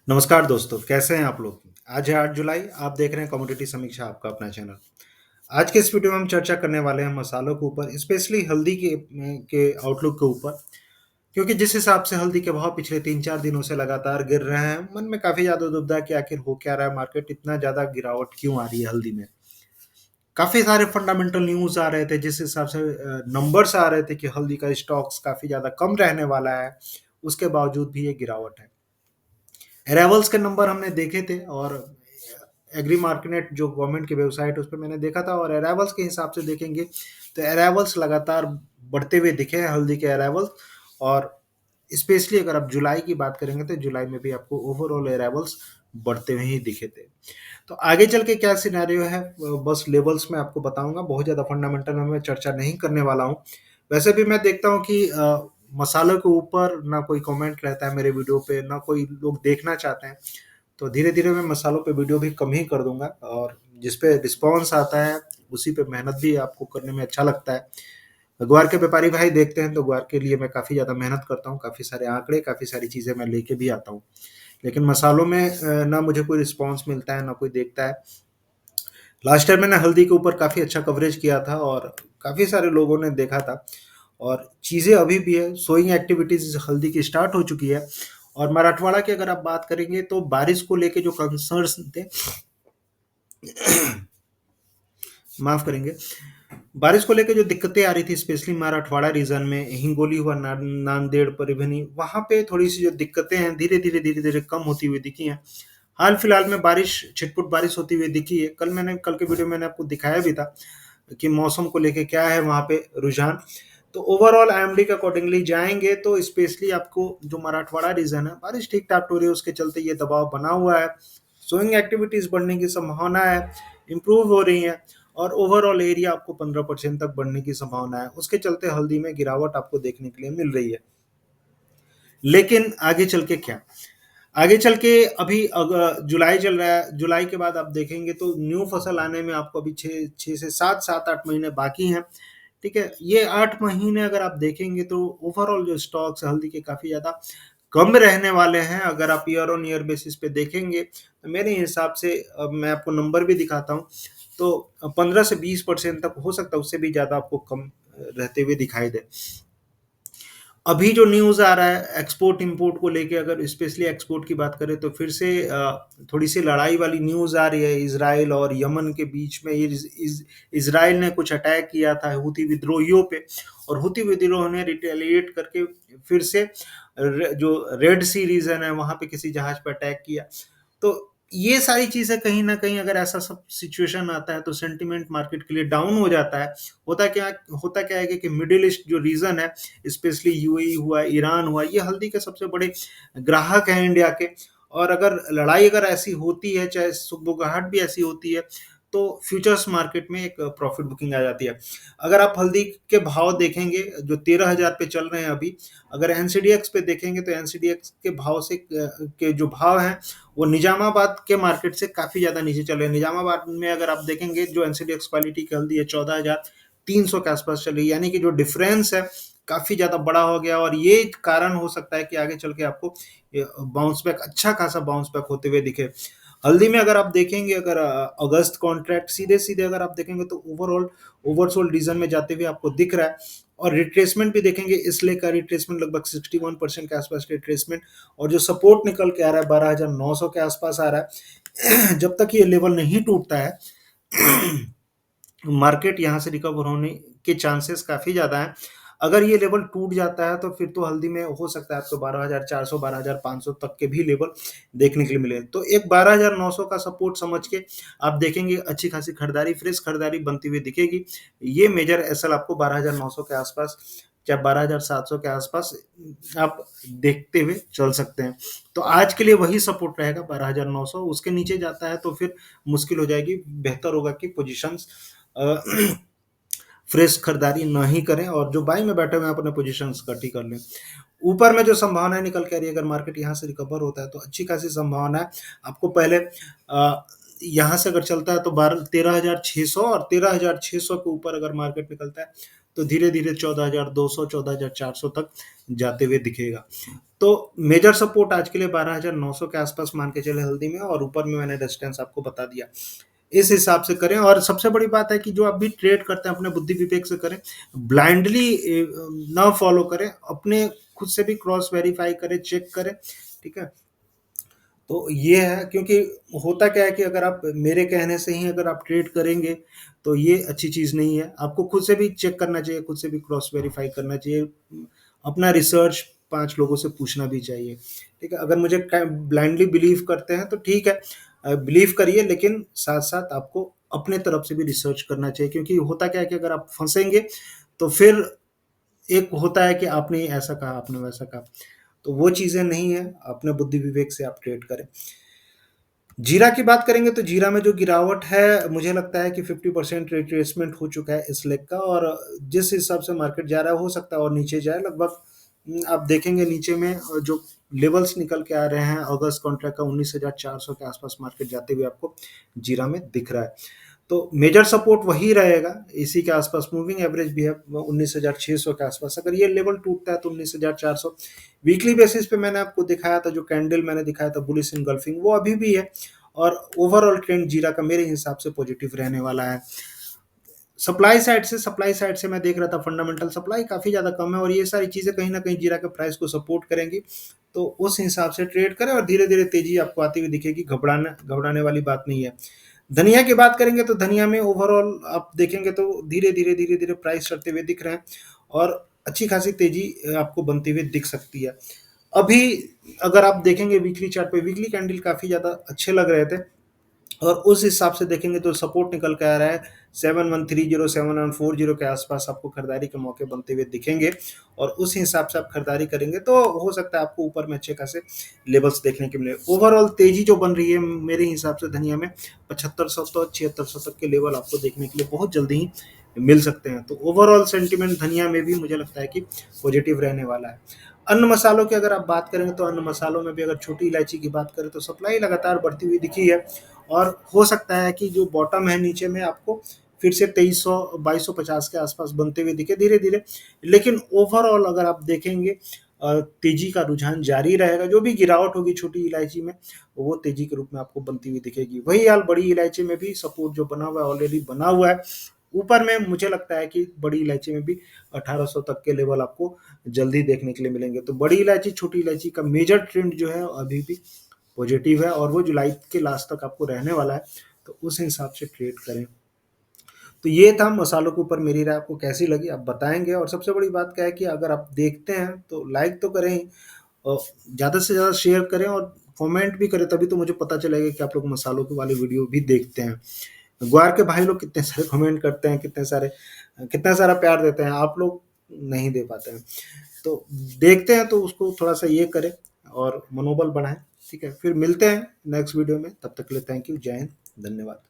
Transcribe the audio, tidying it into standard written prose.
नमस्कार दोस्तों, कैसे हैं आप लोग? आज है 8 जुलाई, आप देख रहे हैं कमोडिटी समीक्षा आपका अपना चैनल। आज के इस वीडियो में हम चर्चा करने वाले हैं मसालों के ऊपर, स्पेशली हल्दी के आउटलुक के ऊपर, क्योंकि जिस हिसाब से हल्दी के भाव पिछले 3-4 दिनों से लगातार गिर रहे हैं, मन में काफ़ी ज़्यादा दुविधा है कि आखिर हो क्या रहा है, मार्केट इतना ज़्यादा गिरावट क्यों आ रही है हल्दी में? काफ़ी सारे फंडामेंटल न्यूज़ आ रहे थे जिस हिसाब से नंबर्स आ रहे थे कि हल्दी का स्टॉक्स काफ़ी ज़्यादा कम रहने वाला है, उसके बावजूद भी ये गिरावट है। अराइवल्स के नंबर हमने देखे थे और एग्री मार्केट जो गवर्नमेंट की वेबसाइट है उस पे मैंने देखा था और अराइवल्स के हिसाब से देखेंगे तो अराइवल्स लगातार बढ़ते हुए दिखे हैं हल्दी के अराइवल्स। और स्पेशली अगर आप जुलाई की बात करेंगे तो जुलाई में भी आपको ओवरऑल अराइवल्स बढ़ते हुए ही दिखे थे। तो आगे चल के क्या सिनेरियो है, बस लेवल्स में आपको बताऊंगा, बहुत ज़्यादा फंडामेंटल में मैं चर्चा नहीं करने वाला हूँ। वैसे भी मैं देखता हूँ कि मसालों के ऊपर ना कोई कमेंट रहता है मेरे वीडियो पे, ना कोई लोग देखना चाहते हैं। तो धीरे-धीरे मैं मसालों पे वीडियो भी कम ही कर दूँगा और जिस पे रिस्पॉन्स आता है, उसी पे मेहनत भी आपको करने में अच्छा लगता है। ग्वार के व्यापारी भाई देखते हैं तो ग्वार के लिए मैं काफ़ी ज़्यादा मेहनत करता हूँ, काफ़ी सारे आंकड़े, काफ़ी सारी चीज़ें मैं लेके भी आता हूँ। लेकिन मसालों में ना मुझे कोई रिस्पॉन्स मिलता है, ना कोई देखता है। लास्ट टाइम मैंने हल्दी के ऊपर काफ़ी अच्छा कवरेज किया था और काफ़ी सारे लोगों ने देखा था और चीज़ें अभी भी है, सोइंग एक्टिविटीज़ हल्दी की स्टार्ट हो चुकी है। और मराठवाड़ा की अगर आप बात करेंगे तो बारिश को लेके जो कंसर्न्स थे, माफ़ करेंगे, बारिश को लेके जो दिक्कतें आ रही थी स्पेशली मराठवाड़ा रीजन में, हिंगोली हुआ, नांदेड़, परभनी, वहाँ पे थोड़ी सी जो दिक्कतें हैं धीरे धीरे कम होती हुई दिखी हैं। हाल फिलहाल में बारिश, छिटपुट बारिश होती हुई दिखी है। कल के वीडियो में मैंने आपको दिखाया भी था कि मौसम को लेके क्या है वहाँ पे रुझान। तो ओवरऑल आईएमडी के अकॉर्डिंगली जाएंगे तो स्पेशली आपको जो मराठवाड़ा रीजन है, बारिश ठीक ठाक हो रही है, उसके चलते ये दबाव बना हुआ है। सोइंग एक्टिविटीज बढ़ने की संभावना है, इम्प्रूव हो रही है और ओवरऑल एरिया आपको 15% तक बढ़ने की संभावना है। उसके चलते हल्दी में गिरावट आपको देखने के लिए मिल रही है। लेकिन आगे चल के क्या, आगे चल के अभी अगर जुलाई चल रहा है, जुलाई के बाद आप देखेंगे तो न्यू फसल आने में आपको अभी 6 से 7 8 महीने बाकी हैं। ठीक है, ये 8 महीने अगर आप देखेंगे तो ओवरऑल जो स्टॉक्स हल्दी के काफ़ी ज़्यादा कम रहने वाले हैं। अगर आप ईयर ऑन ईयर बेसिस पे देखेंगे तो मेरे हिसाब से, मैं आपको नंबर भी दिखाता हूँ, तो 15 से 20% तक हो सकता है, उससे भी ज़्यादा आपको कम रहते हुए दिखाई दे। अभी जो न्यूज़ आ रहा है एक्सपोर्ट इंपोर्ट को लेके, अगर स्पेशली एक्सपोर्ट की बात करें तो फिर से थोड़ी सी लड़ाई वाली न्यूज़ आ रही है इजराइल और यमन के बीच में। इजराइल ने कुछ अटैक किया था हुती विद्रोहियों पे और हुती विद्रोह ने रिटेलिएट करके फिर से जो रेड सी रीजन है वहां पे किसी जहाज पर अटैक किया। तो ये सारी चीजें कहीं ना कहीं अगर ऐसा सब सिचुएशन आता है तो सेंटिमेंट मार्केट के लिए डाउन हो जाता है। होता क्या है कि मिडिल ईस्ट जो रीजन है, स्पेशली यूएई हुआ, ईरान हुआ, ये हल्दी के सबसे बड़े ग्राहक हैं इंडिया के। और अगर लड़ाई अगर ऐसी होती है, चाहे सुगबुगाहट भी ऐसी होती है, तो फ्यूचर्स मार्केट में एक प्रॉफिट बुकिंग आ जाती है। अगर आप हल्दी के भाव देखेंगे जो 13,000 पे चल रहे हैं अभी, अगर एनसीडीएक्स पे देखेंगे तो एनसीडीएक्स के भाव से के जो भाव हैं वो निजामाबाद के मार्केट से काफ़ी ज़्यादा नीचे चल रहे हैं। निजामाबाद में अगर आप देखेंगे जो एनसीडीएक्स क्वालिटी की हल्दी है 14,300 के आसपास चल रही है, यानी कि जो डिफरेंस है काफ़ी ज़्यादा बड़ा हो गया और ये कारण हो सकता है कि आगे चल के आपको बाउंस बैक, अच्छा खासा बाउंस बैक होते हुए दिखे। हल्दी में अगर आप देखेंगे, अगर अगस्त कॉन्ट्रैक्ट सीधे सीधे अगर आप देखेंगे तो ओवरऑल ओवरसोल्ड रीजन में जाते हुए आपको दिख रहा है। और रिट्रेसमेंट भी देखेंगे, इसलिए का रिट्रेसमेंट लगभग 61% के आसपास रिट्रेसमेंट, और जो सपोर्ट निकल के आ रहा है 12,900 के आसपास आ रहा है। जब तक ये लेवल नहीं टूटता है मार्केट यहाँ से रिकवर होने के चांसेस काफ़ी ज़्यादा हैं। अगर ये लेवल टूट जाता है तो फिर तो हल्दी में हो सकता है आपको 12,400 12,500 तक के भी लेवल देखने के लिए मिले। तो एक 12,900 का सपोर्ट समझ के आप देखेंगे अच्छी खासी खरीदारी, फ्रेश खरीदारी बनती हुई दिखेगी। ये मेजर एसएल आपको 12,900 के आसपास या 12,700 के आसपास आप देखते हुए चल सकते हैं। तो आज के लिए वही सपोर्ट रहेगा 12,900। उसके नीचे जाता है तो फिर मुश्किल हो जाएगी। बेहतर होगा कि पोजीशंस फ्रेश खरीदारी ना ही करें और जो बाई में बैठे हुए हैं अपने पोजीशंस इकट्ठी कर लें। ऊपर में जो संभावनाएं निकल के आ रही है, अगर मार्केट यहाँ से रिकवर होता है तो अच्छी खासी संभावना है। आपको पहले यहाँ से अगर चलता है तो 13,600 और 13,600 के ऊपर अगर मार्केट निकलता है तो धीरे धीरे 14,200 14,400 तक जाते हुए दिखेगा। तो मेजर सपोर्ट आज के लिए 12,900 के आसपास मान के चले हल्दी में, और ऊपर में मैंने रेजिस्टेंस आपको बता दिया। इस हिसाब से करें, और सबसे बड़ी बात है कि जो आप भी ट्रेड करते हैं अपने बुद्धि विवेक से करें, ब्लाइंडली ना फॉलो करें, अपने खुद से भी क्रॉस वेरीफाई करें, चेक करें, ठीक है। तो ये है, क्योंकि होता क्या है कि अगर आप मेरे कहने से ही अगर आप ट्रेड करेंगे तो ये अच्छी चीज़ नहीं है। आपको खुद से भी चेक करना चाहिए, खुद से भी क्रॉस वेरीफाई करना चाहिए, अपना रिसर्च 5 लोगों से पूछना भी चाहिए, ठीक है। अगर मुझे ब्लाइंडली बिलीव करते हैं तो ठीक है, बिलीव करिए, लेकिन साथ-साथ आपको अपने तरफ से भी रिसर्च करना चाहिए, क्योंकि होता क्या है कि अगर आप फँसेंगे तो फिर एक होता है कि आपने ऐसा कहा, आपने वैसा कहा, तो वो चीज़ें नहीं है, अपने बुद्धि विवेक से आप ट्रेड करें। जीरा की बात करेंगे तो जीरा में जो गिरावट है, मुझे लगता है कि 50% रिट्रेसमेंट हो चुका है इस लेग का, और जिस हिसाब से मार्केट जा रहा है हो सकता है और नीचे जाए लगभग। आप देखेंगे नीचे में जो लेवल्स निकल के आ रहे हैं अगस्त कॉन्ट्रैक्ट का 19,400 के आसपास मार्केट जाते हुए आपको जीरा में दिख रहा है। तो मेजर सपोर्ट वही रहेगा, इसी के आसपास मूविंग एवरेज भी है 19,600 के आसपास। अगर ये लेवल टूटता है तो 19,400। वीकली बेसिस पे मैंने आपको दिखाया था, जो कैंडल मैंने दिखाया था बुलिश इनगल्फिंग, वो अभी भी है, और ओवरऑल ट्रेंड जीरा का मेरे हिसाब से पॉजिटिव रहने वाला है। सप्लाई साइड से मैं देख रहा था, फंडामेंटल सप्लाई काफ़ी ज़्यादा कम है, और ये सारी चीज़ें कहीं न कहीं जीरा के प्राइस को सपोर्ट करेंगी। तो उस हिसाब से ट्रेड करें, और धीरे-धीरे तेज़ी आपको आती हुई दिखेगी, घबराने वाली बात नहीं है। धनिया की बात करेंगे तो धनिया में ओवरऑल आप देखेंगे तो धीरे-धीरे प्राइस चढ़ते हुए दिख रहे हैं, और अच्छी खासी तेज़ी आपको बनती हुई दिख सकती है। अभी अगर आप देखेंगे वीकली चार्ट पे, वीकली कैंडल काफ़ी ज़्यादा अच्छे लग रहे थे, और उस हिसाब से देखेंगे तो सपोर्ट निकल के आ रहा है 7130 7140 के आसपास आपको खरीदारी के मौके बनते हुए दिखेंगे, और उस हिसाब से आप खरीदारी करेंगे तो हो सकता है आपको ऊपर में अच्छे खासे लेवल्स देखने के मिले। ओवरऑल तेजी जो बन रही है मेरे हिसाब से धनिया में 7500 तो 7600 तक के लेवल आपको देखने के लिए बहुत जल्दी ही मिल सकते हैं। तो ओवरऑल सेंटिमेंट धनिया में भी मुझे लगता है कि पॉजिटिव रहने वाला है। अन्य मसालों की अगर आप बात करेंगे तो अन्य मसालों में भी अगर छोटी इलायची की बात करें तो सप्लाई लगातार बढ़ती हुई दिखी है, और हो सकता है कि जो बॉटम है नीचे में आपको फिर से 2300-2250 के आसपास बनते हुए दिखे धीरे-धीरे। लेकिन ओवरऑल अगर आप देखेंगे तेजी का रुझान जारी रहेगा, जो भी गिरावट होगी छोटी इलायची में वो तेजी के रूप में आपको बनती हुई दिखेगी। वही हाल बड़ी इलायची में भी सपोर्ट जो बना हुआ है ऑलरेडी बना हुआ है। ऊपर में मुझे लगता है कि बड़ी इलायची में भी 1800 तक के लेवल आपको जल्दी देखने के लिए मिलेंगे। तो बड़ी इलायची छोटी इलायची का मेजर ट्रेंड जो है अभी भी पॉजिटिव है, और वो जुलाई के लास्ट तक आपको रहने वाला है, तो उस हिसाब से ट्रेड करें। तो ये था मसालों के ऊपर मेरी राय, आपको कैसी लगी आप बताएंगे, और सबसे बड़ी बात क्या है कि अगर आप देखते हैं तो लाइक तो करें ही, और ज़्यादा से ज़्यादा शेयर करें, और कमेंट भी करें, तभी तो मुझे पता चलेगा कि आप लोग मसालों के वाले वीडियो भी देखते हैं। ग्वार के भाई लोग कितने सारे कमेंट करते हैं, कितना सारा प्यार देते हैं, आप लोग नहीं दे पाते हैं। तो देखते हैं तो उसको थोड़ा सा ये करें और मनोबल बढ़ाएं, ठीक है। फिर मिलते हैं नेक्स्ट वीडियो में, तब तक के लिए थैंक यू, जय हिंद, धन्यवाद।